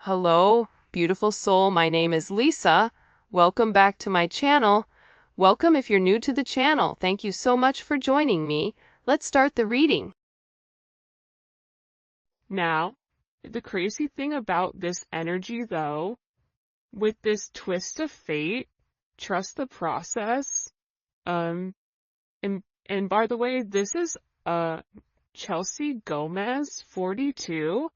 Hello, beautiful soul. My name is Lisa. Welcome back to my channel. Welcome if you're new to the channel. Thank you so much for joining me. Let's start the reading. Now, the crazy thing about this energy, though, with this twist of fate, trust the process. And by the way, this is Chelsea Gomez, 42.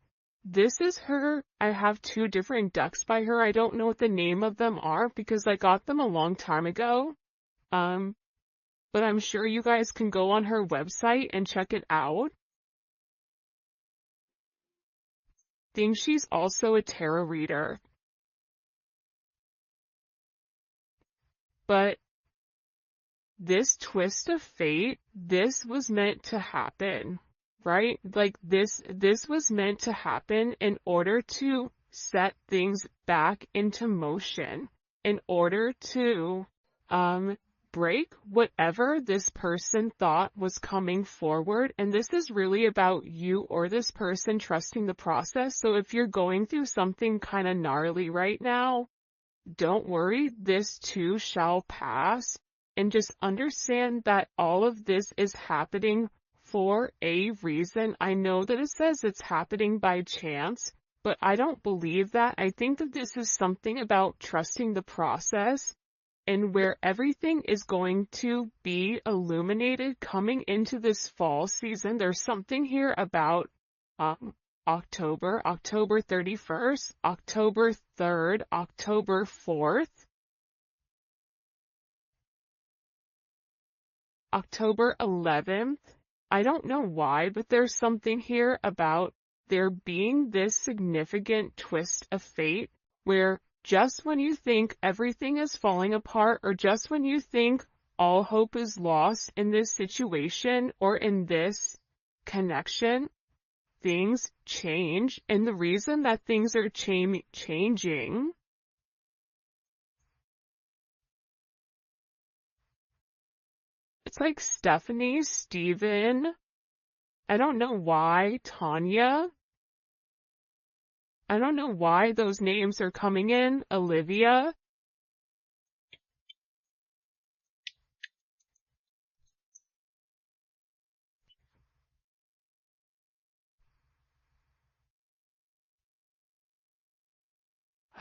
This is her. I have two different decks by her. I don't know what the name of them are because I got them a long time ago. But I'm sure you guys can go on her website and check it out. Think she's also a tarot reader. But this twist of fate, this was meant to happen, right? Like this was meant to happen in order to set things back into motion, in order to break whatever this person thought was coming forward. And this is really about you or this person trusting the process. So if you're going through something kind of gnarly right now, don't worry, this too shall pass. And just understand that all of this is happening for a reason. I know that it says it's happening by chance, but I don't believe that. I think that this is something about trusting the process and where everything is going to be illuminated coming into this fall season. There's something here about October 31st, October 3rd, October 4th, October 11th. I don't know why, but there's something here about there being this significant twist of fate where just when you think everything is falling apart or just when you think all hope is lost in this situation or in this connection, things change. And the reason that things are changing it's like Stephanie, Steven, I don't know why, Tanya. I don't know why those names are coming in, Olivia.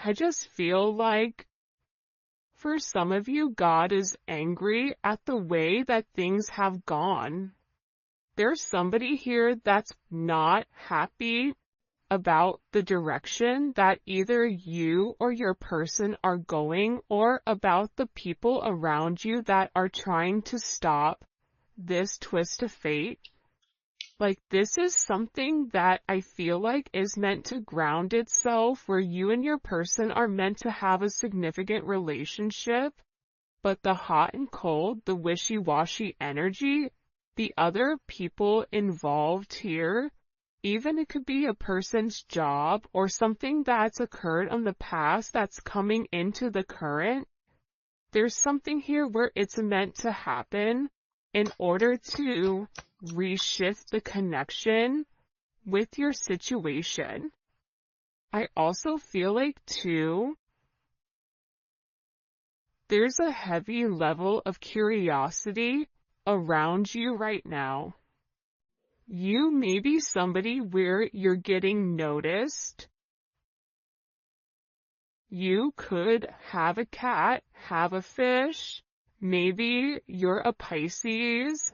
I just feel like for some of you, God is angry at the way that things have gone. There's somebody here that's not happy about the direction that either you or your person are going or about the people around you that are trying to stop this twist of fate. Like this is something that I feel like is meant to ground itself where you and your person are meant to have a significant relationship, but the hot and cold, the wishy-washy energy, the other people involved here, even it could be a person's job or something that's occurred in the past that's coming into the current. There's something here where it's meant to happen in order to reshift the connection with your situation. I also feel like too, there's a heavy level of curiosity around you right now. You may be somebody where you're getting noticed. You could have a cat, have a fish. Maybe you're a Pisces.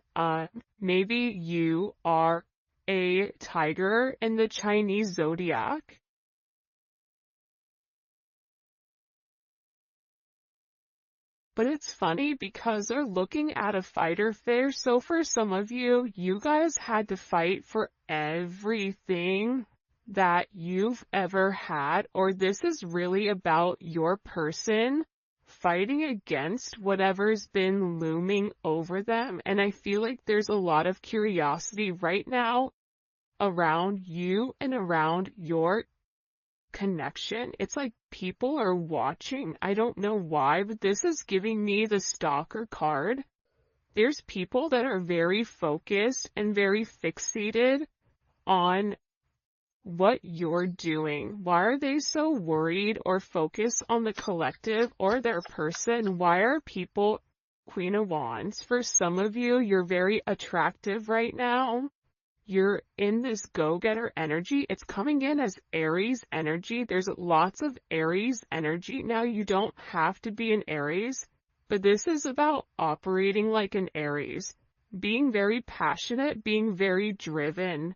Maybe you are a tiger in the Chinese zodiac. But it's funny because they're looking at a fighter fish. So for some of you, you guys had to fight for everything that you've ever had, or this is really about your person fighting against whatever's been looming over them. And I feel like there's a lot of curiosity right now around you and around your connection. It's like people are watching. I don't know why, but this is giving me the stalker card. There's people that are very focused and very fixated on what you're doing. Why are they so worried or focused on the collective or their person? Why are people Queen of Wands? For some of you, you're very attractive right now. You're in this go-getter energy. It's coming in as Aries energy. There's lots of Aries energy. Now, you don't have to be an Aries, but this is about operating like an Aries, being very passionate, being very driven,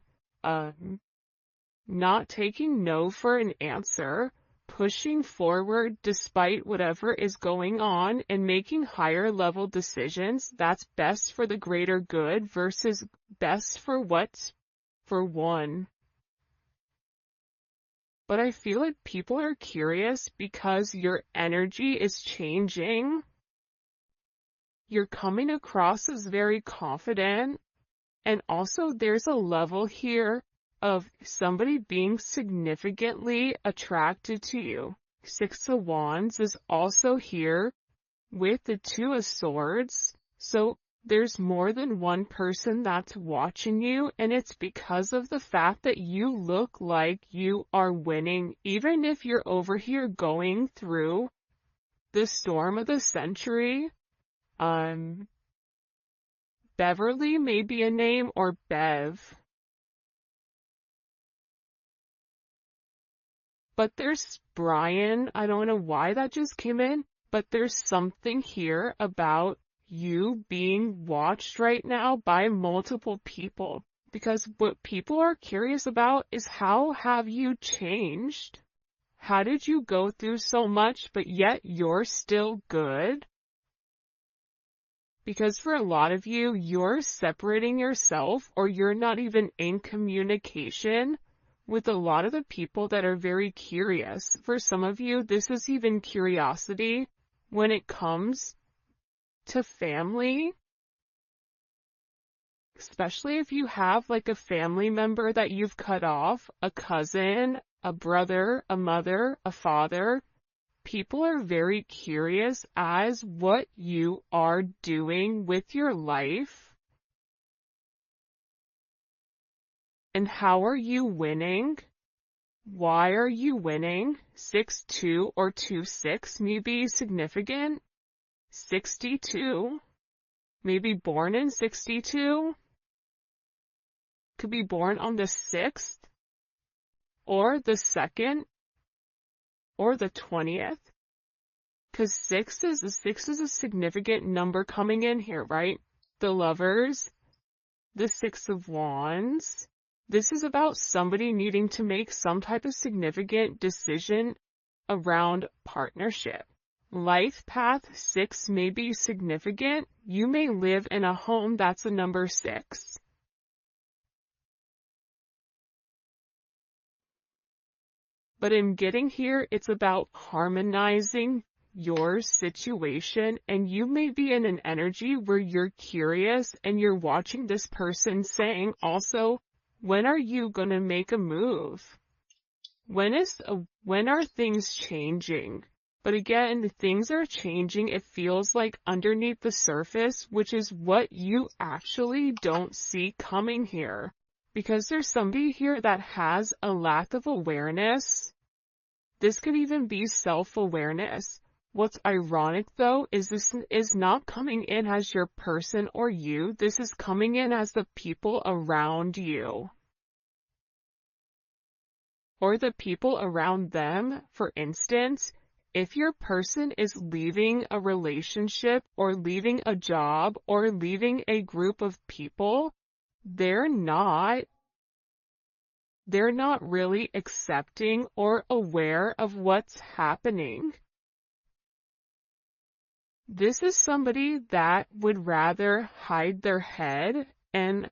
not taking no for an answer, pushing forward despite whatever is going on, and making higher level decisions that's best for the greater good versus best for what's for one. But I feel like people are curious because your energy is changing. You're coming across as very confident, and also there's a level here of somebody being significantly attracted to you. Six of Wands is also here with the Two of Swords. So there's more than one person that's watching you, and it's because of the fact that you look like you are winning, even if you're over here going through the storm of the century. Beverly may be a name, or Bev. But there's Brian. I don't know why that just came in, but there's something here about you being watched right now by multiple people. Because what people are curious about is, how have you changed? How did you go through so much, but yet you're still good? Because for a lot of you, you're separating yourself, or you're not even in communication with a lot of the people that are very curious. For some of you, this is even curiosity when it comes to family. Especially if you have like a family member that you've cut off, a cousin, a brother, a mother, a father. People are very curious as what you are doing with your life. And how are you winning? Why are you winning? 6-2 or 2-6 may be significant. 62, maybe born in 62. Could be born on the 6th, or the 2nd, or the 20th. Because 6 is a significant number coming in here, right? The Lovers, the Six of Wands. This is about somebody needing to make some type of significant decision around partnership. Life path 6 may be significant. You may live in a home that's a number 6. But in getting here, it's about harmonizing your situation, and you may be in an energy where you're curious and you're watching this person saying also, when are you going to make a move? When are things changing? But again, things are changing. It feels like underneath the surface, which is what you actually don't see coming here. Because there's somebody here that has a lack of awareness. This could even be self-awareness. What's ironic though is this is not coming in as your person or you. This is coming in as the people around you. Or the people around them. For instance, if your person is leaving a relationship or leaving a job or leaving a group of people, they're not really accepting or aware of what's happening. This is somebody that would rather hide their head and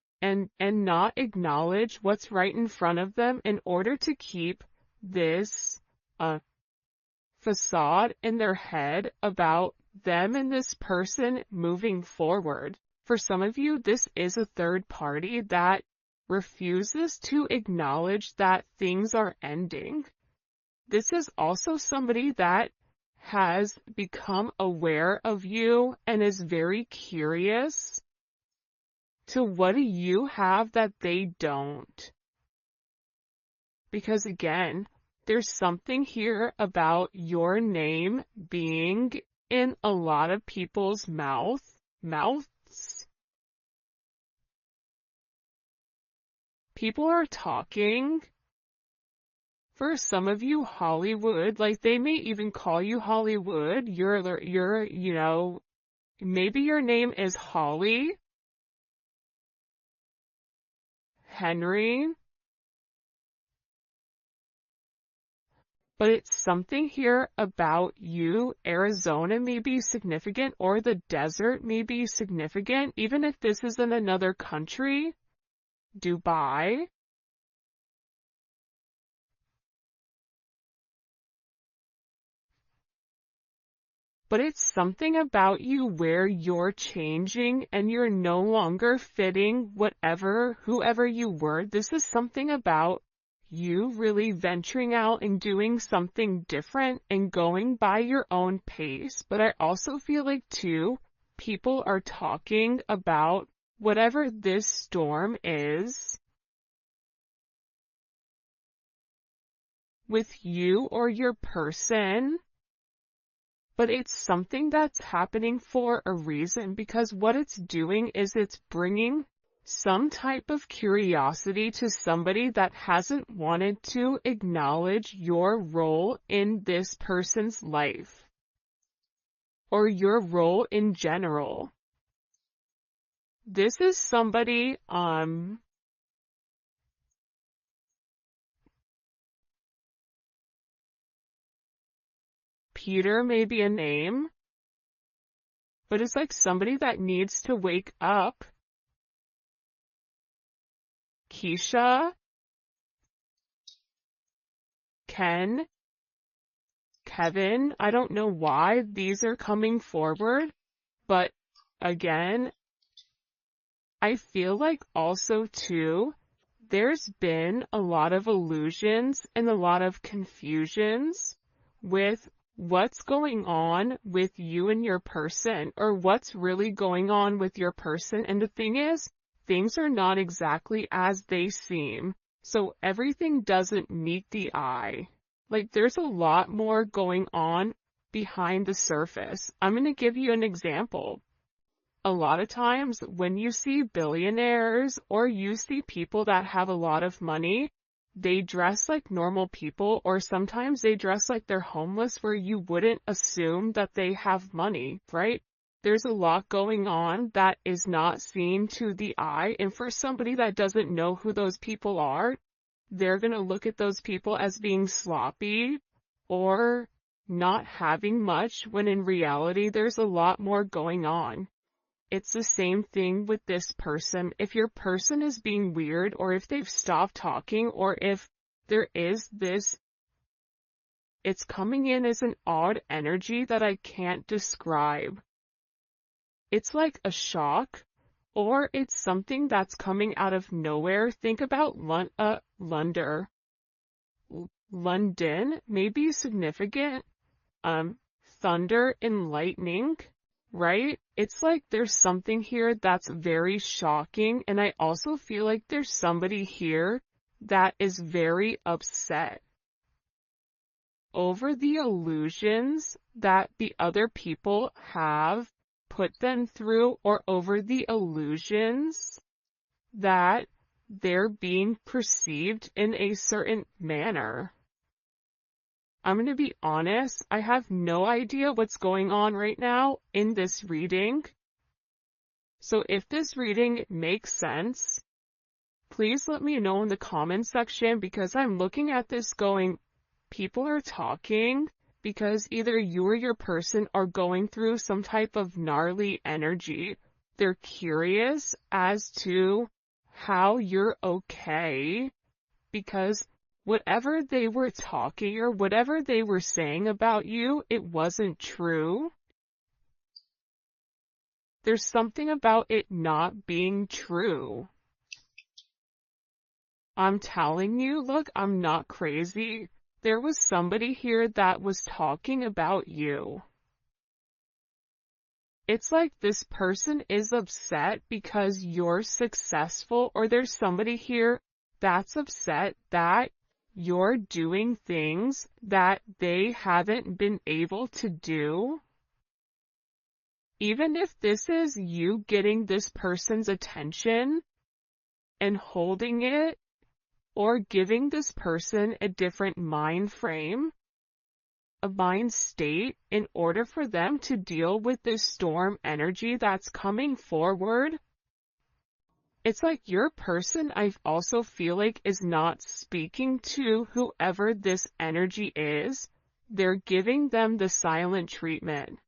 not acknowledge what's right in front of them in order to keep this facade in their head about them and this person moving forward. For some of you, this is a third party that refuses to acknowledge that things are ending. This is also somebody that has become aware of you and is very curious to what do you have that they don't. because again, there's something here about your name being in a lot of people's mouths. People are talking. For some of you, Hollywood, like they may even call you Hollywood. Maybe your name is Holly, Henry, but it's something here about you. Arizona may be significant, or the desert may be significant, even if this is in another country. Dubai. But it's something about you where you're changing and you're no longer fitting whoever you were. This is something about you really venturing out and doing something different and going by your own pace. But I also feel like too, people are talking about whatever this storm is with you or your person. But it's something that's happening for a reason, because what it's doing is it's bringing some type of curiosity to somebody that hasn't wanted to acknowledge your role in this person's life, or your role in general. This is somebody, Peter may be a name, but it's like somebody that needs to wake up. Keisha, Ken, Kevin, I don't know why these are coming forward, but again, I feel like also too, there's been a lot of illusions and a lot of confusions with what's going on with you and your person, or what's really going on with your person. And the thing is, things are not exactly as they seem. So everything doesn't meet the eye. Like there's a lot more going on behind the surface. I'm going to give you an example. A lot of times when you see billionaires or you see people that have a lot of money, they dress like normal people, or sometimes they dress like they're homeless, where you wouldn't assume that they have money, right? There's a lot going on that is not seen to the eye, and for somebody that doesn't know who those people are, they're going to look at those people as being sloppy or not having much, when in reality there's a lot more going on. It's the same thing with this person. If your person is being weird, or if they've stopped talking, or if there is this, it's coming in as an odd energy that I can't describe. It's like a shock, or it's something that's coming out of nowhere. Think about London may be significant. Thunder and lightning. Right? It's like there's something here that's very shocking, and I also feel like there's somebody here that is very upset over the illusions that the other people have put them through, or over the illusions that they're being perceived in a certain manner. I'm going to be honest, I have no idea what's going on right now in this reading. So if this reading makes sense, please let me know in the comment section, because I'm looking at this going, people are talking because either you or your person are going through some type of gnarly energy. They're curious as to how you're okay, because whatever they were talking or whatever they were saying about you, it wasn't true. There's something about it not being true. I'm telling you, look, I'm not crazy. There was somebody here that was talking about you. It's like this person is upset because you're successful, or there's somebody here that's upset that you're doing things that they haven't been able to do. Even if this is you getting this person's attention and holding it, or giving this person a different mind frame, a mind state, in order for them to deal with this storm energy that's coming forward. It's like your person, I also feel like, is not speaking to whoever this energy is. They're giving them the silent treatment.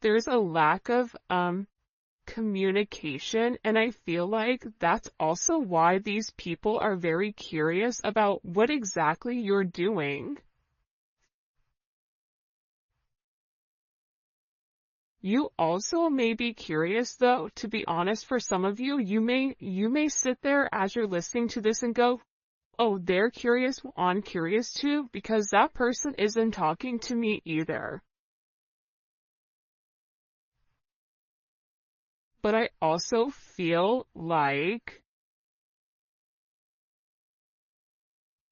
There's a lack of communication, and I feel like that's also why these people are very curious about what exactly you're doing. You also may be curious, though, to be honest. For some of you, you may sit there as you're listening to this and go, oh, they're curious, well, I'm curious too, because that person isn't talking to me either. But I also feel like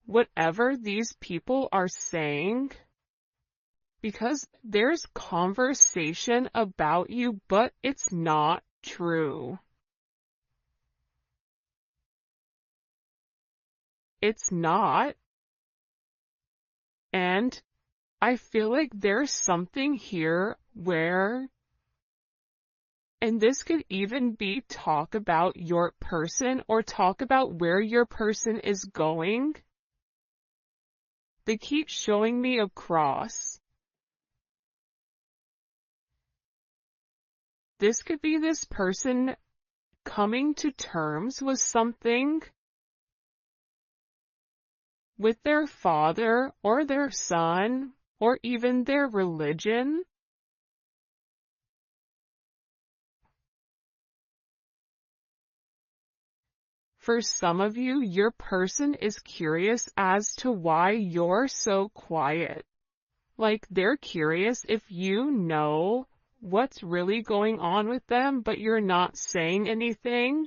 whatever these people are saying, because there's conversation about you, but it's not true. It's not. And I feel like there's something here where, and this could even be talk about your person or talk about where your person is going. They keep showing me a cross. This could be this person coming to terms with something with their father or their son or even their religion. For some of you, your person is curious as to why you're so quiet. Like, they're curious if you know what's really going on with them, but you're not saying anything.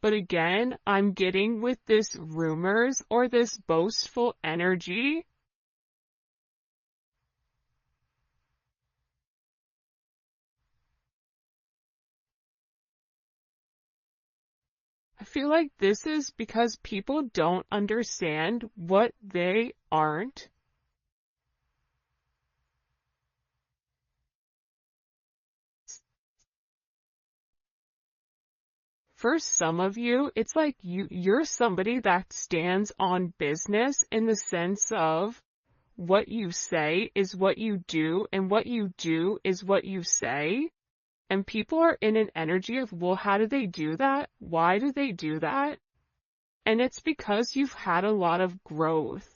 But again, I'm getting with this rumors or this boastful energy. I feel like this is because people don't understand what they aren't. For some of you, it's like you're somebody that stands on business in the sense of what you say is what you do, and what you do is what you say. And people are in an energy of, well, how do they do that? Why do they do that? And it's because you've had a lot of growth.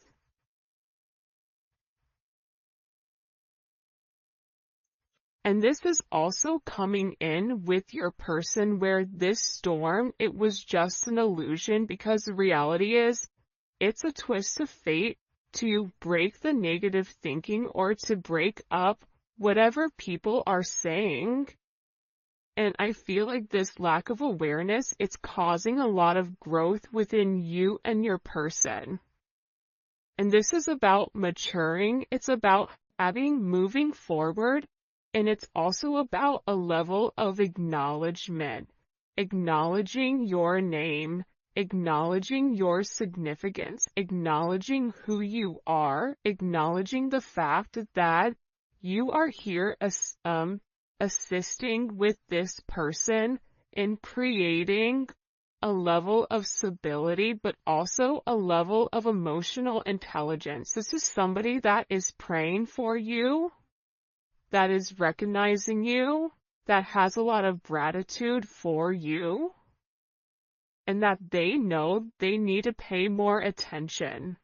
And this is also coming in with your person where this storm, it was just an illusion, because the reality is it's a twist of fate to break the negative thinking or to break up whatever people are saying. And I feel like this lack of awareness, it's causing a lot of growth within you and your person. And this is about maturing. It's about moving forward. And it's also about a level of acknowledgement, acknowledging your name, acknowledging your significance, acknowledging who you are, acknowledging the fact that you are here as, assisting with this person in creating a level of stability, but also a level of emotional intelligence. This is somebody that is praying for you, that is recognizing you, that has a lot of gratitude for you, and that they know they need to pay more attention.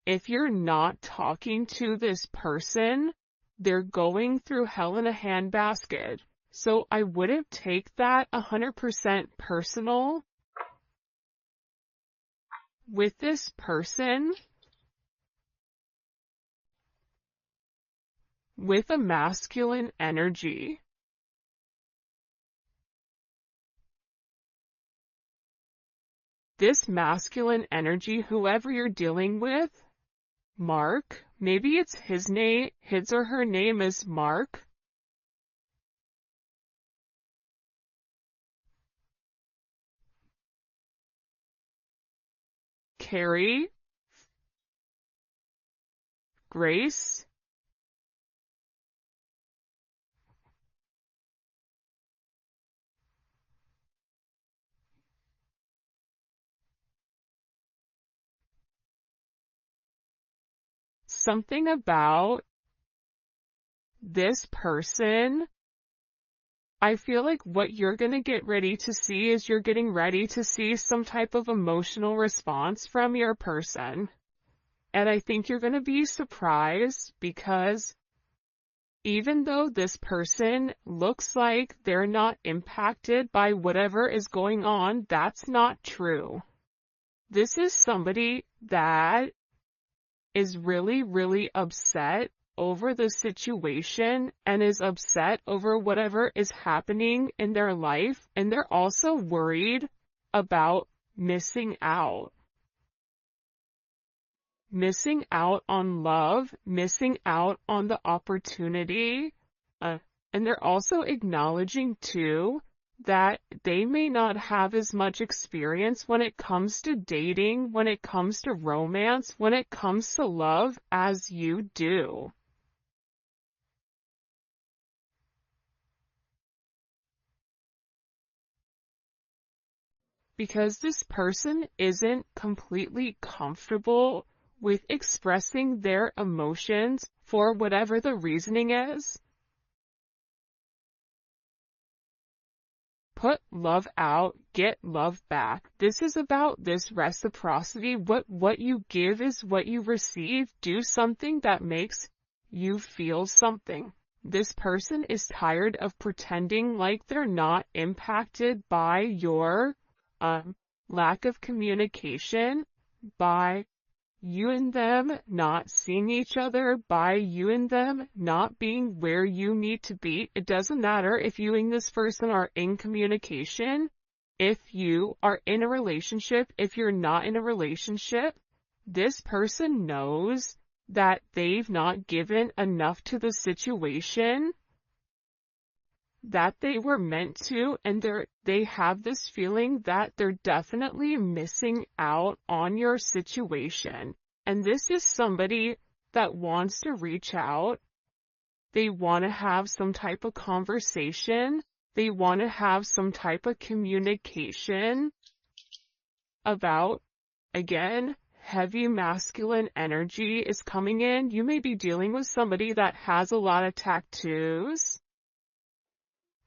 If you're not talking to this person, they're going through hell in a handbasket. So I wouldn't take that 100% personal with this person. With a masculine energy, this masculine energy, whoever you're dealing with, Mark, maybe it's his or her name is Mark. Carrie, Grace, something about this person. I feel like what you're going to get ready to see is you're getting ready to see some type of emotional response from your person. And I think you're going to be surprised because even though this person looks like they're not impacted by whatever is going on, that's not true. This is somebody that is really, really upset over the situation and is upset over whatever is happening in their life, and they're also worried about missing out. Missing out on love, missing out on the opportunity, and they're also acknowledging too that they may not have as much experience when it comes to dating, when it comes to romance, when it comes to love as you do. Because this person isn't completely comfortable with expressing their emotions for whatever the reasoning is. Put love out, get love back. This is about this reciprocity. What you give is what you receive. Do something that makes you feel something. This person is tired of pretending like they're not impacted by your lack of communication, by you and them not seeing each other, by you and them not being where you need to be. It doesn't matter if you and this person are in communication, if you are in a relationship, if you're not in a relationship. This person knows that they've not given enough to the situation that they were meant to, and they have this feeling that they're definitely missing out on your situation. And this is somebody that wants to reach out. They want to have some type of conversation. They want to have some type of communication about, again, heavy masculine energy is coming in. You may be dealing with somebody that has a lot of tattoos.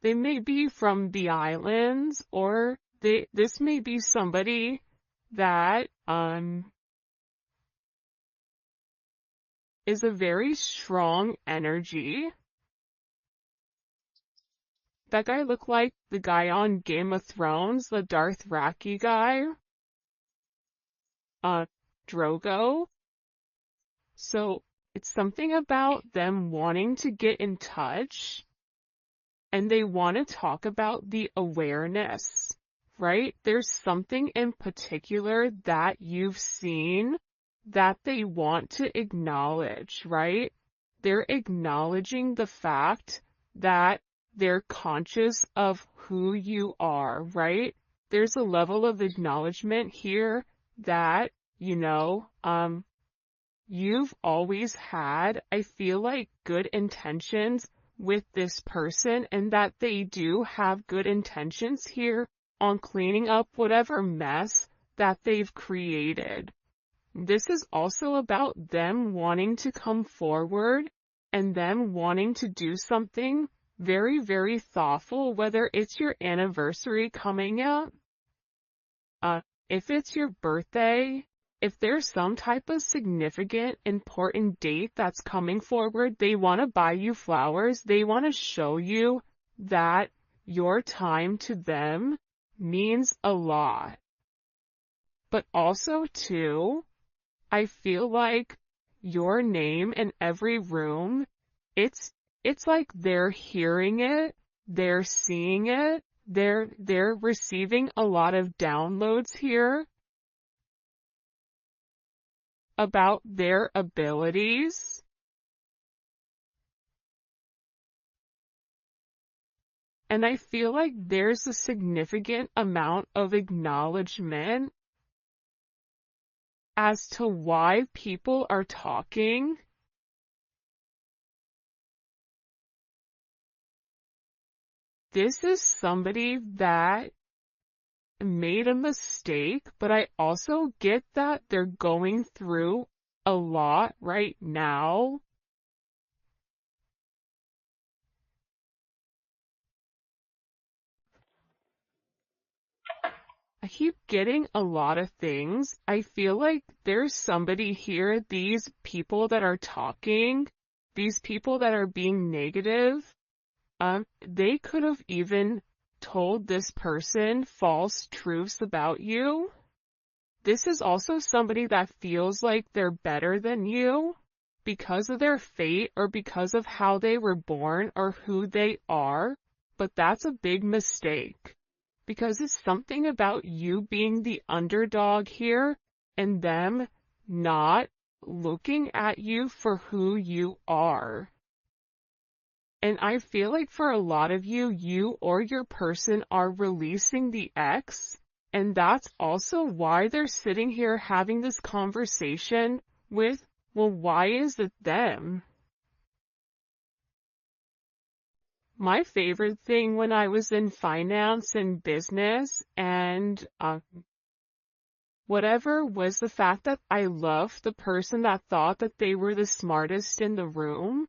They may be from the islands, or this may be somebody that is a very strong energy. That guy looked like the guy on Game of Thrones, the Dothraki guy. Drogo. So it's something about them wanting to get in touch. And they want to talk about the awareness, right? There's something in particular that you've seen that they want to acknowledge, right? They're acknowledging the fact that they're conscious of who you are, right? There's a level of acknowledgement here that, you've always had, I feel like, good intentions with this person, and that they do have good intentions here on cleaning up whatever mess that they've created. This is also about them wanting to come forward and them wanting to do something very, very thoughtful, whether it's your anniversary coming up, if it's your birthday, if there's some type of significant, important date that's coming forward. They want to buy you flowers. They want to show you that your time to them means a lot. But also, too, I feel like your name in every room, it's like they're hearing it, they're seeing it, they're receiving a lot of downloads here. about their abilities. And I feel like there's a significant amount of acknowledgement as to why people are talking. This is somebody that made a mistake, but I also get that they're going through a lot right now. I keep getting a lot of things. I feel like there's somebody here, these people that are talking, these people that are being negative, they could have even told this person false truths about you. This is also somebody that feels like they're better than you because of their fate or because of how they were born or who they are, but that's a big mistake because it's something about you being the underdog here and them not looking at you for who you are. And I feel like for a lot of you, you or your person are releasing the ex, and that's also why they're sitting here having this conversation with, well, why is it them? My favorite thing when I was in finance and business and whatever was the fact that I loved the person that thought that they were the smartest in the room.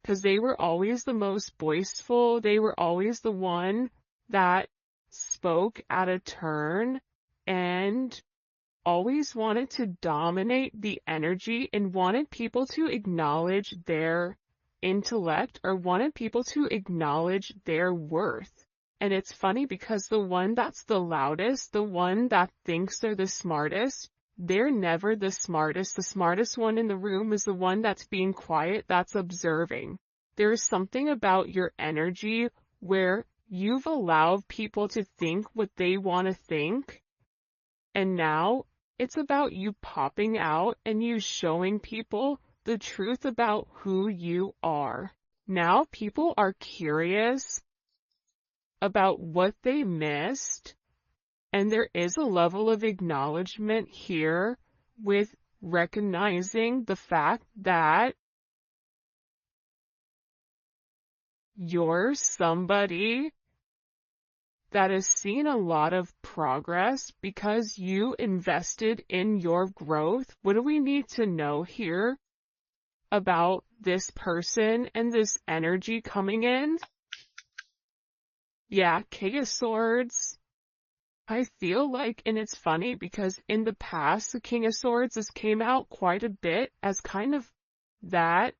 Because they were always the most boastful, they were always the one that spoke at a turn and always wanted to dominate the energy and wanted people to acknowledge their intellect or wanted people to acknowledge their worth. And it's funny because the one that's the loudest, the one that thinks they're the smartest, they're never the smartest. The smartest one in the room is the one that's being quiet, that's observing. There is something about your energy where you've allowed people to think what they want to think. And now it's about you popping out and you showing people the truth about who you are. Now people are curious about what they missed. And there is a level of acknowledgement here with recognizing the fact that you're somebody that has seen a lot of progress because you invested in your growth. What do we need to know here about this person and this energy coming in? Yeah, King of Swords. I feel like, and it's funny because in the past, the King of Swords has came out quite a bit as kind of that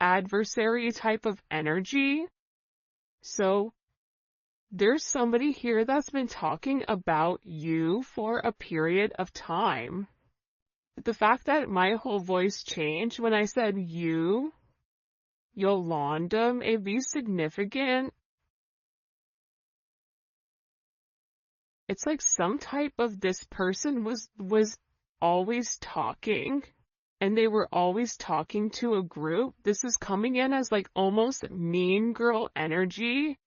adversary type of energy. So there's somebody here that's been talking about you for a period of time. The fact that my whole voice changed when I said you, Yolanda, may be significant. It's like some type of this person was always talking, and they were always talking to a group. This is coming in as like almost mean girl energy.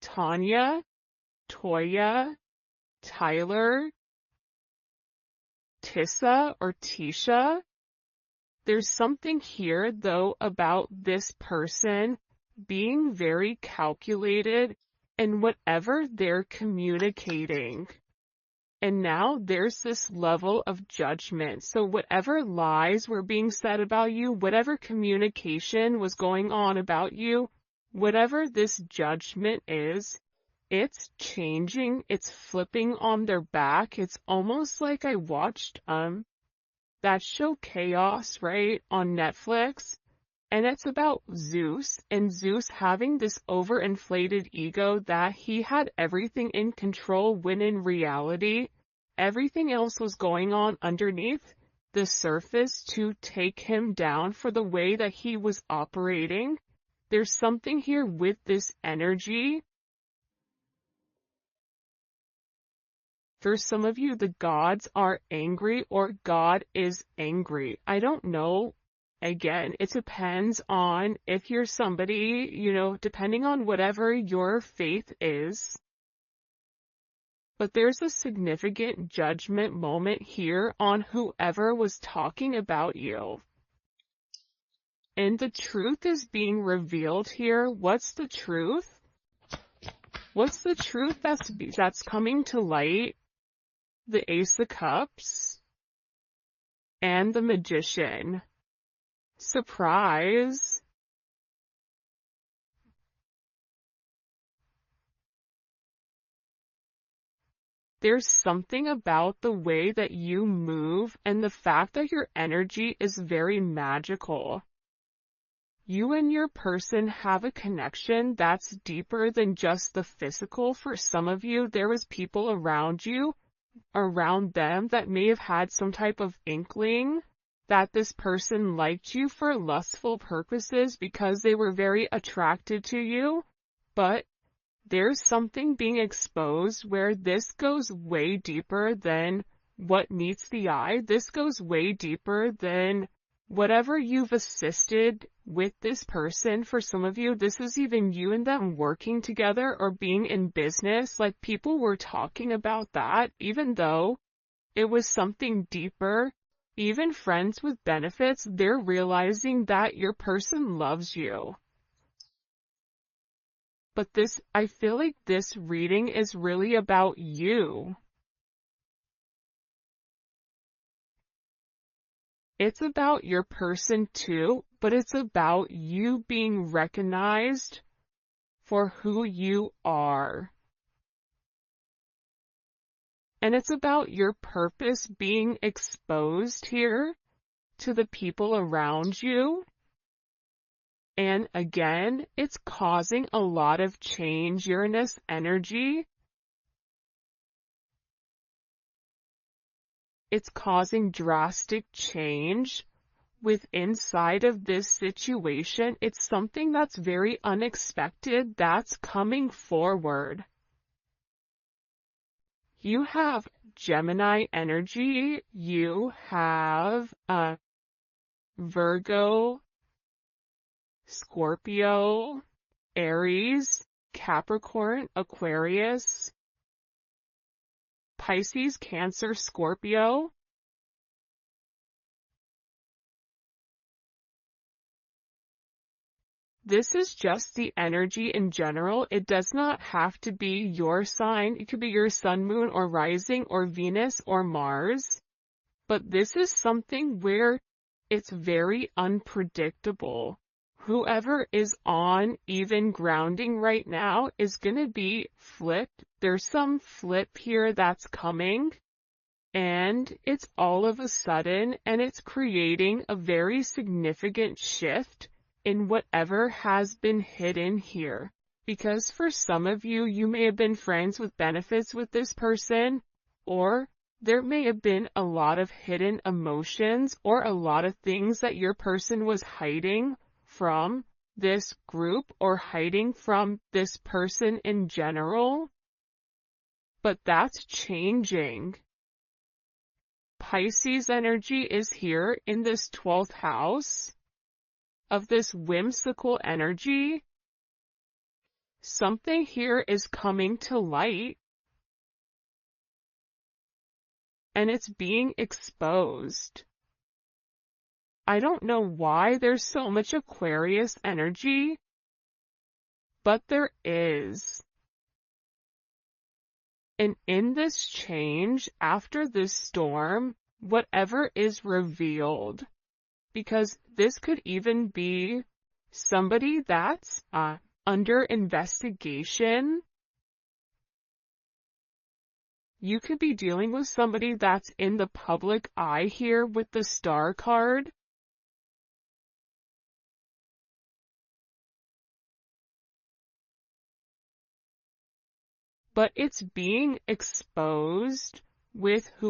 Tanya, Toya, Tyler, Tissa or Tisha. There's something here though about this person being very calculated in whatever they're communicating. And now there's this level of judgment. So whatever lies were being said about you, whatever communication was going on about you, whatever this judgment is, it's changing, it's flipping on their back. It's almost like I watched that show Chaos, right, on Netflix. And it's about Zeus, and Zeus having this overinflated ego that he had everything in control when in reality, everything else was going on underneath the surface to take him down for the way that he was operating. There's something here with this energy For some of you, the gods are angry or God is angry. I don't know. Again, it depends on if you're somebody, depending on whatever your faith is. But there's a significant judgment moment here on whoever was talking about you. And the truth is being revealed here. What's the truth? What's the truth that's coming to light? The Ace of Cups and the Magician. Surprise. There's something about the way that you move and the fact that your energy is very magical. You and your person have a connection that's deeper than just the physical. For some of you, there was people around you, around them, that may have had some type of inkling that this person liked you for lustful purposes because they were very attracted to you. But there's something being exposed where this goes way deeper than what meets the eye. This goes way deeper than whatever you've assisted with this person. For some of you, this is even you and them working together or being in business. Like, people were talking about that, even though it was something deeper. Even friends with benefits, they're realizing that your person loves you. But I feel like this reading is really about you. It's about your person too, but it's about you being recognized for who you are. And it's about your purpose being exposed here to the people around you. And again, it's causing a lot of change, Uranus energy. It's causing drastic change inside of this situation. It's something that's very unexpected that's coming forward. You have Gemini energy, you have Virgo, Scorpio, Aries, Capricorn, Aquarius, Pisces, Cancer, Scorpio. This is just the energy in general. It does not have to be your sign. It could be your sun, moon, or rising, or Venus, or Mars. But this is something where it's very unpredictable. Whoever is on even grounding right now is going to be flipped. There's some flip here that's coming. And it's all of a sudden, and it's creating a very significant shift in whatever has been hidden here. Because for some of you, you may have been friends with benefits with this person, or there may have been a lot of hidden emotions or a lot of things that your person was hiding from this group or hiding from this person in general. But that's changing. Pisces energy is here in this 12th house of this whimsical energy. Something here is coming to light, and it's being exposed. I don't know why there's so much Aquarius energy, but there is. And in this change, after this storm, whatever is revealed, because this could even be somebody that's under investigation. You could be dealing with somebody that's in the public eye here with the Star card. But it's being exposed with who